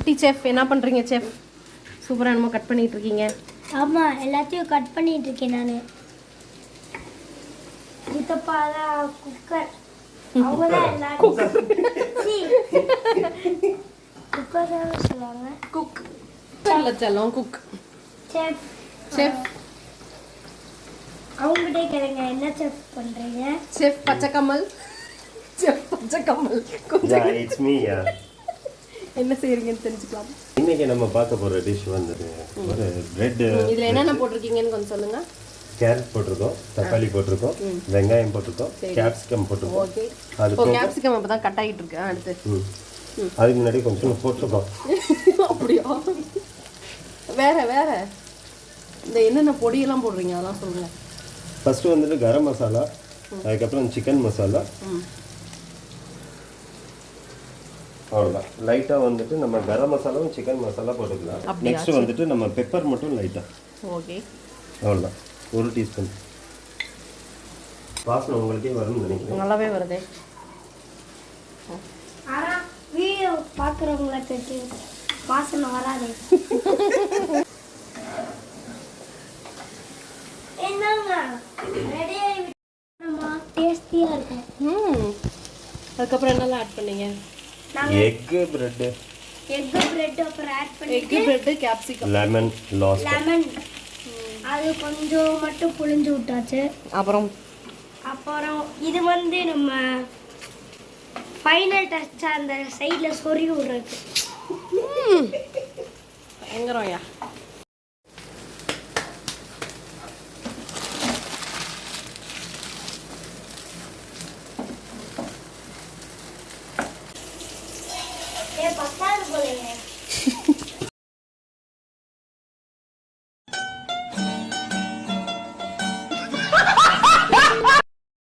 குட்டி செஃப் என்ன பண்ணுறீங்க செஃப்? சூப்பராக என்னமோ கட் பண்ணிட்டு இருக்கீங்க. ஆமாம், எல்லாத்தையும் கட் பண்ணிட்டு இருக்கேன் நான். சித்தப்பாதா குக்கர், அவங்க தான் எல்லாரும் குக்கர் தான் சொல்லுவாங்க. குக் இல்லை செல்லம், குக் செஃப். செஃப் அவங்ககிட்டே கேளுங்க, என்ன செஃப் பண்ணுறீங்க? செஃப் பச்சைக்கம்மல். செஃப் பச்சைக்கம்மல் இட்ஸ் மீ. என்ன செய்யறீங்கன்னு தெரிஞ்சுக்கலாம். இன்னைக்கு நம்ம பார்க்க போற டிஷ் வந்து ஒரு பிரெட். இதுல என்னென்ன போட்டிருக்கீங்கன்னு கொஞ்சம் சொல்லுங்க. கேரட் போட்டிருக்கோம், தக்காளி போட்டிருக்கோம், வெங்காயம் போட்டிருக்கோம், கேப்சிகம் போட்டிருக்கோம். ஓகே, அது இப்போ கேப்சிகம் அப்பதான் கட் ஆகிட்டு இருக்கு. அடுத்து அதுக்கு முன்னாடி கொஞ்சம் போட்டிருக்கோம். அப்படியா? வேற வேற இந்த என்னென்ன பொடியெல்லாம் போடுறீங்க அதெல்லாம் சொல்லுங்க. ஃபர்ஸ்ட் வந்துட்டு கரம் மசாலா, அதுக்கப்புறம் சிக்கன் மசாலா, அவ்வளோதான். லைட்டாக வந்துட்டு நம்ம கரம் மசாலாவும் சிக்கன் மசாலா போட்டுக்கலாம். நெக்ஸ்ட் வந்துட்டு நம்ம பெப்பர் மட்டும் லைட்டாக. ஓகே, அவ்வளோதான். 1 டீஸ்பூன். வாசனை உங்களுக்கே வரும்னு நினைக்கிறேன். நல்லாவே வருது. ஆனால் வீடியோ பார்க்குறவங்களுக்கு வாசனை வராது. என்னங்க ரெடியாகி டேஸ்டியாக இருக்கும். அதுக்கப்புறம் என்னெல்லாம் ஆட் பண்ணீங்க? எக் பிரெட், அப்புறம் ஆட் பண்ணி egg bread, capsicum, lemon, lemon அது கொஞ்சம் மட்டும் புழிஞ்சு விட்டாச்சு. அப்புறம் இது வந்து நம்ம ஃபைனல் டச்சா அந்த சைடில் சொருகி விடுறது. எங்கிறோம்யா பத்தாது போலங்க.